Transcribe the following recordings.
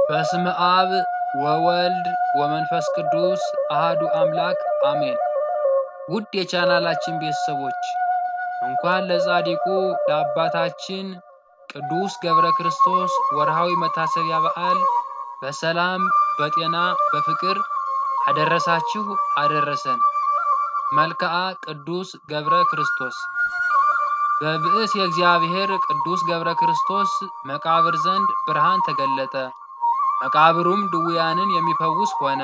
በስመ አብ ወወልድ ወመንፈስ ቅዱስ አሃዱ አምላክ አሜን። ውድ የቻናላችን ቤተሰቦች እንኳን ለጻድቁ ለአባታችን ቅዱስ ገብረ ክርስቶስ ወርሃዊ መታሰቢያ በዓል በሰላም በጤና በፍቅር አደረሳችሁ አደረሰን። መልክዓ ቅዱስ ገብረ ክርስቶስ በብእስ የእግዚአብሔር ቅዱስ ገብረ ክርስቶስ መቃብር ዘንድ ብርሃን ተገለጠ። መቃብሩም ድውያንን የሚፈውስ ሆነ።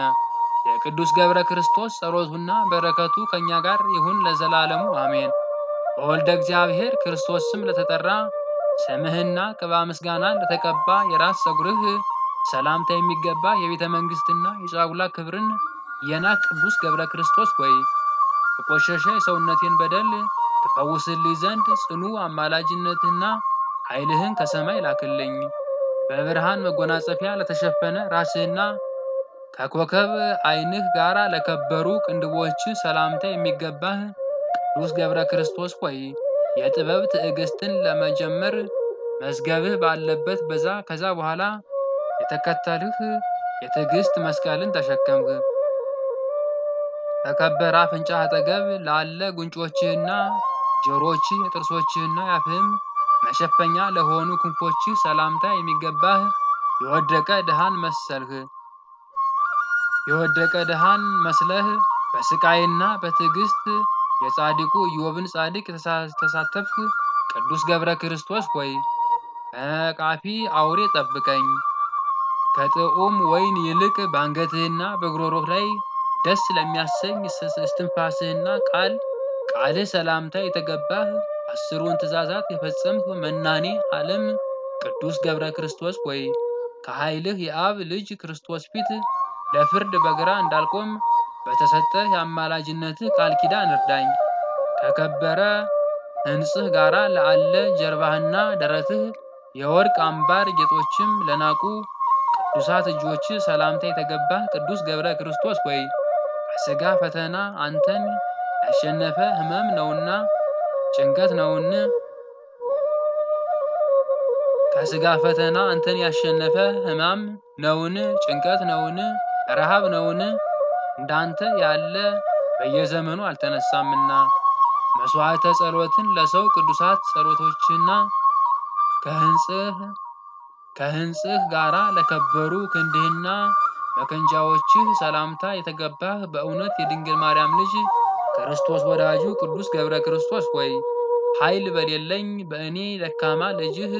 የቅዱስ ገብረ ክርስቶስ ጸሎቱና በረከቱ ከኛ ጋር ይሁን ለዘላለሙ አሜን። በወልደ እግዚአብሔር ክርስቶስ ስም ለተጠራ ስምህና ቅባ ምስጋናን ለተቀባ የራስ ፀጉርህ ሰላምታ የሚገባ የቤተ መንግስትና የጫጉላ ክብርን የናቅ ቅዱስ ገብረ ክርስቶስ ሆይ የቆሸሸ የሰውነቴን በደል ትፈውስልኝ ዘንድ ጽኑ አማላጅነትና ኃይልህን ከሰማይ ላክልኝ። በብርሃን መጎናጸፊያ ለተሸፈነ ራስህና ከኮከብ ዓይንህ ጋር ለከበሩ ቅንድቦች ሰላምታ የሚገባህ ቅዱስ ገብረ ክርስቶስ ሆይ የጥበብ ትዕግስትን ለመጀመር መዝገብህ ባለበት ከዛ በኋላ የተከተልህ የትዕግስት መስቀልን ተሸከምህ። ከከበረ አፍንጫህ አጠገብ ላለ ጉንጮችህና ጆሮችህ የጥርሶችህና የአፍህም መሸፈኛ ለሆኑ ክንፎችህ ሰላምታ የሚገባህ የወደቀ ድሃን መስለህ በስቃይና በትዕግስት የጻድቁ ኢዮብን ጻድቅ የተሳተፍህ ቅዱስ ገብረ ክርስቶስ ሆይ ከነቃፊ አውሬ ጠብቀኝ። ከጥዑም ወይን ይልቅ በአንገትህና በጉሮሮህ ላይ ደስ ለሚያሰኝ እስትንፋስህና ቃልህ ሰላምታ የተገባህ አስሩን ትእዛዛት የፈጸምህ መናኔ ዓለም ቅዱስ ገብረ ክርስቶስ ሆይ ከኃይልህ የአብ ልጅ ክርስቶስ ፊት ለፍርድ በግራ እንዳልቆም በተሰጠህ የአማላጅነትህ ቃል ኪዳን እርዳኝ። ከከበረ ሕንጽህ ጋራ ለአለ ጀርባህና ደረትህ የወርቅ አምባር ጌጦችም ለናቁ ቅዱሳት እጆች ሰላምታ የተገባህ ቅዱስ ገብረ ክርስቶስ ሆይ ከሥጋ ፈተና አንተን ያሸነፈ ሕመም ነውና ጭንቀት ነውን? ከሥጋ ፈተና አንተን ያሸነፈ ሕማም ነውን? ጭንቀት ነውን? ረሃብ ነውን? እንዳንተ ያለ በየዘመኑ አልተነሳምና። መስዋዕተ ጸሎትን ለሰው ቅዱሳት ጸሎቶችና ከሕንጽህ ጋራ ለከበሩ ክንድህና መከንጃዎችህ ሰላምታ የተገባህ በእውነት የድንግል ማርያም ልጅ ክርስቶስ ወዳጁ ቅዱስ ገብረ ክርስቶስ ሆይ ኃይል በሌለኝ በእኔ ደካማ ልጅህ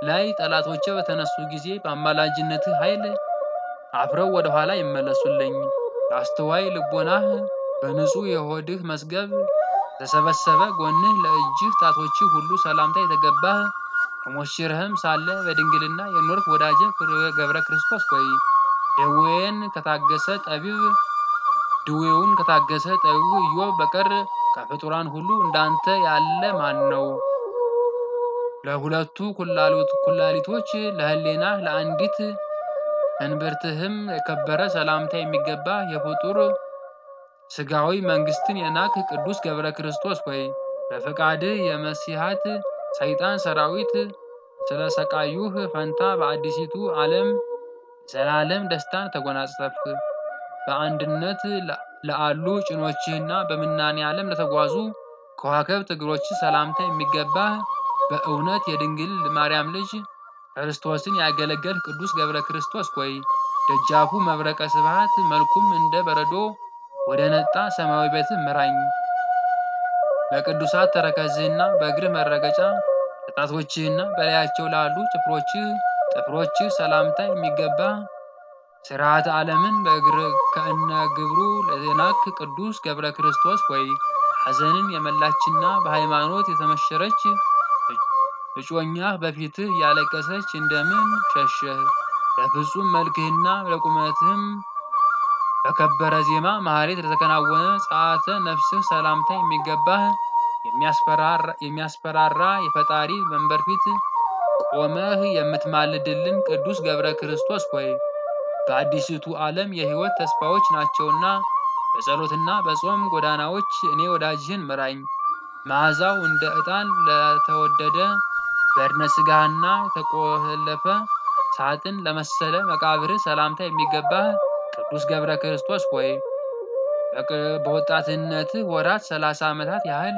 ላይ ጠላቶቼ በተነሱ ጊዜ በአማላጅነትህ ኃይል አፍረው ወደ ኋላ ይመለሱልኝ። ለአስተዋይ ልቦናህ በንጹሕ የሆድህ መዝገብ ለተሰበሰበ ጎንህ ለእጅህ ጣቶችህ ሁሉ ሰላምታ የተገባህ ተሞሽረህም ሳለ በድንግልና የኖርክ ወዳጄ ገብረ ክርስቶስ ሆይ ድዌውን ከታገሰ ጠቢቡ ኢዮብ በቀር ከፍጡራን ሁሉ እንዳንተ ያለ ማን ነው? ለሁለቱ ኩላሊቶች ለህሌናህ ለአንዲት እንብርትህም የከበረ ሰላምታ የሚገባ የፍጡር ሥጋዊ መንግስትን የናክ ቅዱስ ገብረ ክርስቶስ ሆይ በፈቃድህ የመሲሐት ሰይጣን ሰራዊት ስለሰቃዩህ ፈንታ በአዲሲቱ ዓለም ዘላለም ደስታን ተጎናጸፍህ። በአንድነት ለአሉ ጭኖችህና በምናኔ ዓለም ለተጓዙ ከዋክብት እግሮችህ ሰላምታ የሚገባህ በእውነት የድንግል ማርያም ልጅ ክርስቶስን ያገለገልህ ቅዱስ ገብረ ክርስቶስ ሆይ ደጃፉ መብረቀ ስብሐት መልኩም እንደ በረዶ ወደ ነጣ ሰማያዊ ቤትህ ምራኝ። በቅዱሳት ተረከዝህና በእግርህ መረገጫ ለጣቶችህና በላያቸው ላሉ ጥፍሮችህ ሰላምታ የሚገባ ሥርዓተ ዓለምን ከእነ ግብሩ ለናክ ቅዱስ ገብረ ክርስቶስ ሆይ ሐዘንን የመላችና በሃይማኖት የተመሸረች እጮኛህ በፊትህ ያለቀሰች እንደምን ሸሸህ? ለፍጹም መልክህና ለቁመትህም በከበረ ዜማ ማህሌት ለተከናወነ ጸአተ ነፍስህ ሰላምታ የሚገባህ የሚያስፈራራ የፈጣሪ መንበር ፊት ቆመህ የምትማልድልን ቅዱስ ገብረ ክርስቶስ ሆይ በአዲሲቱ ዓለም የሕይወት ተስፋዎች ናቸውና በጸሎትና በጾም ጎዳናዎች እኔ ወዳጅህን ምራኝ። መዓዛው እንደ ዕጣን ለተወደደ በድነ ሥጋህና የተቆለፈ ሳጥን ለመሰለ መቃብር ሰላምታ የሚገባህ ቅዱስ ገብረ ክርስቶስ ሆይ በወጣትነትህ ወራት 30 ዓመታት ያህል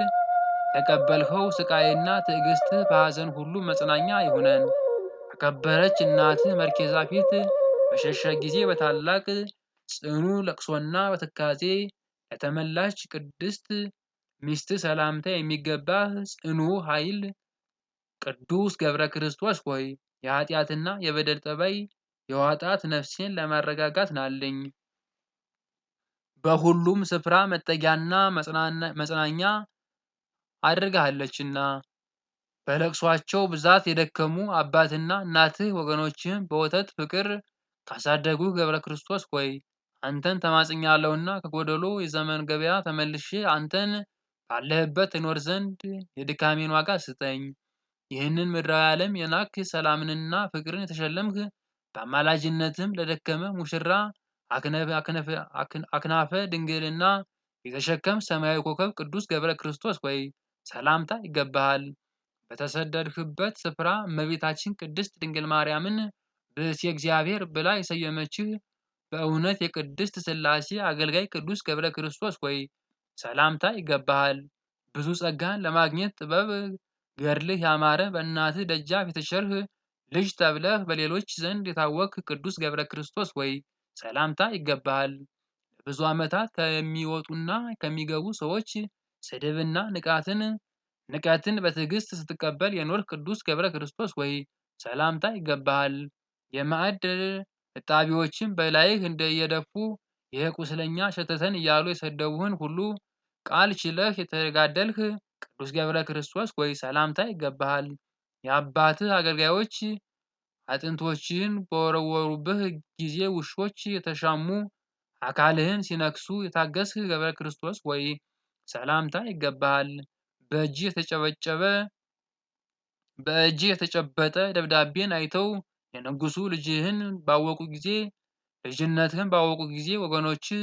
የተቀበልኸው ስቃይና ትዕግስትህ በሐዘን ሁሉ መጽናኛ ይሁነን። ከከበረች እናትህ መርኬዛ ፊት በሸሸ ጊዜ በታላቅ ጽኑ ለቅሶና በትካዜ ለተመላች ቅድስት ሚስትህ ሰላምታ የሚገባህ ጽኑ ኃይል ቅዱስ ገብረ ክርስቶስ ሆይ የኃጢአትና የበደል ጠባይ የዋጣት ነፍሴን ለማረጋጋት ናልኝ። በሁሉም ስፍራ መጠጊያና መጽናኛ አድርጋሃለችና በለቅሷቸው ብዛት የደከሙ አባትና እናትህ ወገኖችህም በወተት ፍቅር ካሳደጉህ ገብረ ክርስቶስ ሆይ አንተን ተማጽኛለሁና ከጎደሎ የዘመን ገበያ ተመልሼ አንተን ባለህበት እኖር ዘንድ የድካሜን ዋጋ ስጠኝ። ይህንን ምድራዊ ዓለም የናክ ሰላምንና ፍቅርን የተሸለምክ በአማላጅነትም ለደከመ ሙሽራ አክናፈ ድንግልና የተሸከም ሰማያዊ ኮከብ ቅዱስ ገብረ ክርስቶስ ሆይ ሰላምታ ይገባሃል። በተሰደድህበት ስፍራ እመቤታችን ቅድስት ድንግል ማርያምን ብእሲ እግዚአብሔር ብላ የሰየመችህ በእውነት የቅድስት ሥላሴ አገልጋይ ቅዱስ ገብረ ክርስቶስ ሆይ ሰላምታ ይገባሃል። ብዙ ጸጋን ለማግኘት ጥበብ ገድልህ ያማረ በእናትህ ደጃፍ የተቸርህ ልጅ ተብለህ በሌሎች ዘንድ የታወቅህ ቅዱስ ገብረ ክርስቶስ ሆይ ሰላምታ ይገባሃል። ለብዙ ዓመታት ከሚወጡና ከሚገቡ ሰዎች ስድብና ንቀትን በትዕግስት ስትቀበል የኖርህ ቅዱስ ገብረ ክርስቶስ ሆይ ሰላምታ ይገባሃል። የማዕድ እጣቢዎችም በላይህ እየደፉ ይህ ቁስለኛ ሸተተን እያሉ የሰደቡህን ሁሉ ቃል ችለህ የተጋደልህ ቅዱስ ገብረ ክርስቶስ ሆይ ሰላምታ ይገባሃል። የአባትህ አገልጋዮች አጥንቶችህን በወረወሩብህ ጊዜ ውሾች የተሻሙ አካልህን ሲነክሱ የታገስህ ገብረ ክርስቶስ ሆይ ሰላምታ ይገባሃል። በእጅህ የተጨበጠ ደብዳቤን አይተው የንጉሡ ልጅነትህን ባወቁ ጊዜ ወገኖችህ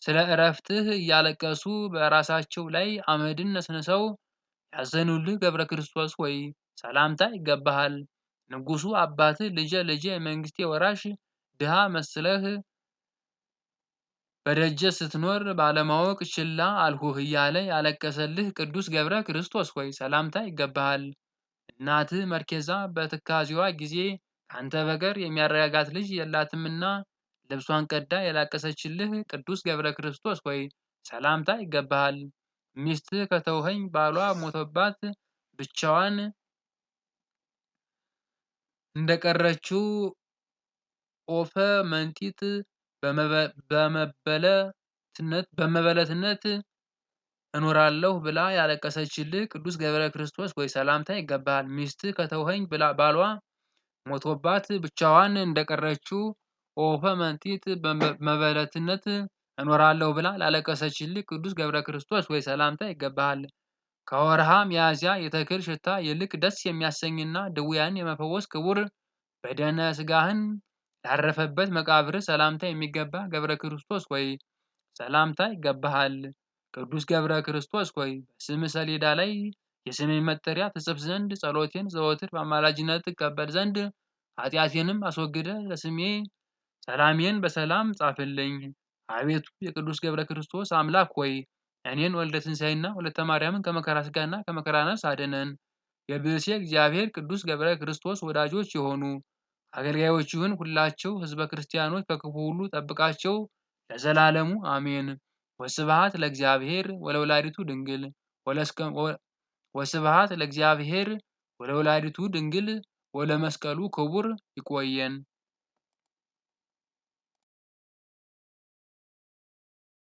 ስለ ዕረፍትህ እያለቀሱ በራሳቸው ላይ አመድን ነስንሰው ያዘኑልህ ገብረ ክርስቶስ ሆይ ሰላምታ ይገባሃል። ንጉሡ አባትህ ልጄ የመንግስቴ ወራሽ ድሃ መስለህ በደጀ ስትኖር ባለማወቅ ችላ አልሁህ እያለ ያለቀሰልህ ቅዱስ ገብረ ክርስቶስ ሆይ ሰላምታ ይገባሃል። እናትህ መርኬዛ በትካዜዋ ጊዜ ካንተ በቀር የሚያረጋጋት ልጅ የላትምና ልብሷን ቀዳ የላቀሰችልህ ቅዱስ ገብረ ክርስቶስ ሆይ ሰላምታ ይገባሃል። ሚስትህ ከተውኸኝ ባሏ ሞቶባት ብቻዋን እንደቀረችው ኦፈ መንጢት በመበለትነት እኖራለሁ ብላ ያለቀሰችልህ ቅዱስ ገብረ ክርስቶስ ሆይ ሰላምታ ይገባሃል። ሚስትህ ከተውኸኝ ባሏ ሞቶባት ብቻዋን እንደቀረችው ኦፈ መንጢት በመበለትነት እኖራለሁ ብላ ላለቀሰችልህ ቅዱስ ገብረ ክርስቶስ ሆይ ሰላምታ ይገባሃል። ከወርሃ ሚያዝያ የተክል ሽታ ይልቅ ደስ የሚያሰኝና ድውያንን የመፈወስ ክቡር በደነ ሥጋህን ላረፈበት መቃብርህ ሰላምታ የሚገባ ገብረ ክርስቶስ ሆይ ሰላምታ ይገባሃል። ቅዱስ ገብረ ክርስቶስ ሆይ በስምህ ሰሌዳ ላይ የስሜን መጠሪያ ትጽፍ ዘንድ ጸሎቴን ዘወትር በአማላጅነት ትቀበል ዘንድ ኃጢአቴንም አስወግደህ ለስሜ ሰላሜን በሰላም ጻፍልኝ። አቤቱ የቅዱስ ገብረ ክርስቶስ አምላክ ሆይ እኔን ወልደ ትንሣኤና ወለተ ማርያምን ከመከራ ሥጋና ከመከራ ነፍስ አድነን። የብእሴ እግዚአብሔር ቅዱስ ገብረ ክርስቶስ ወዳጆች የሆኑ አገልጋዮችህን ሁላቸው ሕዝበ ክርስቲያኖች ከክፉ ሁሉ ጠብቃቸው ለዘላለሙ አሜን። ወስብሐት ለእግዚአብሔር ወለወላዲቱ ድንግል ወስብሐት ለእግዚአብሔር ወለወላዲቱ ድንግል ወለመስቀሉ ክቡር። ይቆየን።